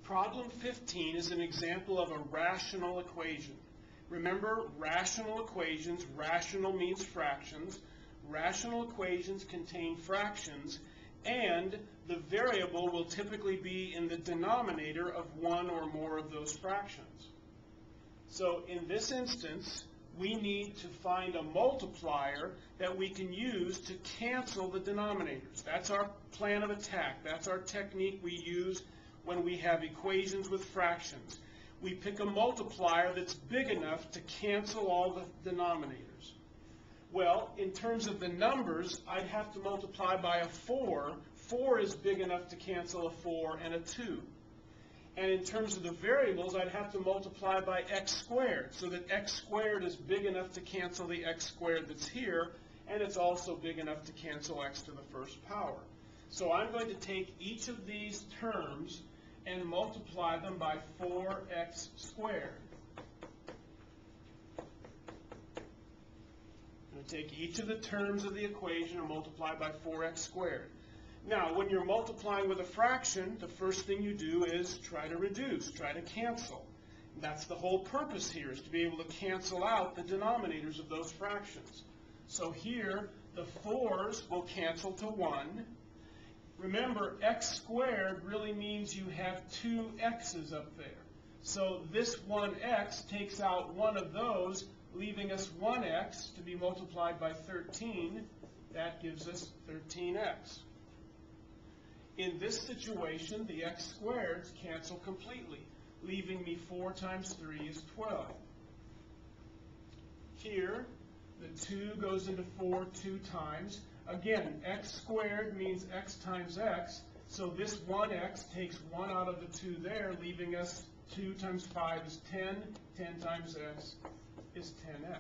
Problem 15 is an example of a rational equation. Remember, rational equations, rational means fractions. Rational equations contain fractions, and the variable will typically be in the denominator of one or more of those fractions. So in this instance, we need to find a multiplier that we can use to cancel the denominators. That's our plan of attack. That's our technique we use when we have equations with fractions. We pick a multiplier that's big enough to cancel all the denominators. Well, in terms of the numbers, I'd have to multiply by a 4. 4 is big enough to cancel a 4 and a 2. And in terms of the variables, I'd have to multiply by x squared, so that x squared is big enough to cancel the x squared that's here, and it's also big enough to cancel x to the first power. So I'm going to take each of these terms and multiply them by 4x squared. I'm going to take each of the terms of the equation and multiply by 4x squared. Now, when you're multiplying with a fraction, the first thing you do is try to reduce, try to cancel. And that's the whole purpose here, is to be able to cancel out the denominators of those fractions. So here, the 4's will cancel to 1. Remember, x squared really means you have two x's up there. So this 1x takes out one of those, leaving us 1x to be multiplied by 13. That gives us 13x. In this situation, the x squareds cancel completely, leaving me 4 times 3 is 12. Here, the 2 goes into 4 2 times. Again, x squared means x times x, so this 1x takes 1 out of the 2 there, leaving us 2 times 5 is 10. 10 times x is 10x.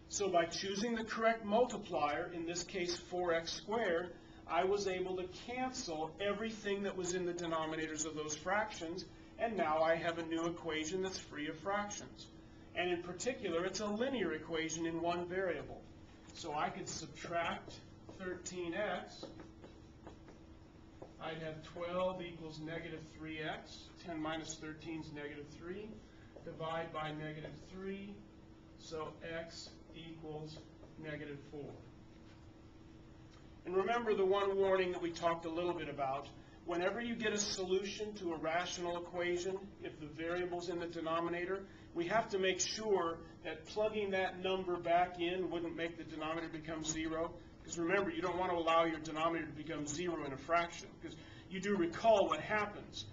So by choosing the correct multiplier, in this case 4x squared, I was able to cancel everything that was in the denominators of those fractions, and now I have a new equation that's free of fractions. And in particular, it's a linear equation in one variable. So I could subtract 13x. I'd have 12 equals negative 3x. 10 minus 13 is negative 3. Divide by negative 3. So x equals negative 4. And remember the one warning that we talked a little bit about. Whenever you get a solution to a rational equation, if the variable's in the denominator, we have to make sure that plugging that number back in wouldn't make the denominator become 0. Because remember, you don't want to allow your denominator to become 0 in a fraction. Because you do recall what happens.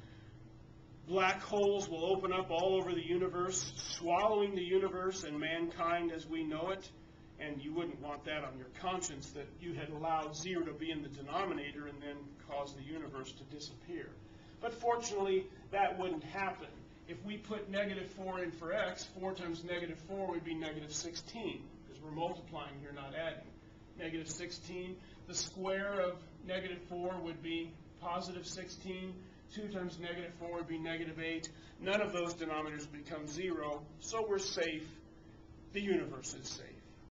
Black holes will open up all over the universe, swallowing the universe and mankind as we know it. And you wouldn't want that on your conscience, that you had allowed 0 to be in the denominator and then cause the universe to disappear. But fortunately, that wouldn't happen. If we put negative 4 in for x, 4 times negative 4 would be negative 16, because we're multiplying here, not adding. Negative 16, the square of negative 4 would be positive 16. 2 times negative 4 would be negative 8. None of those denominators become 0, so we're safe. The universe is safe.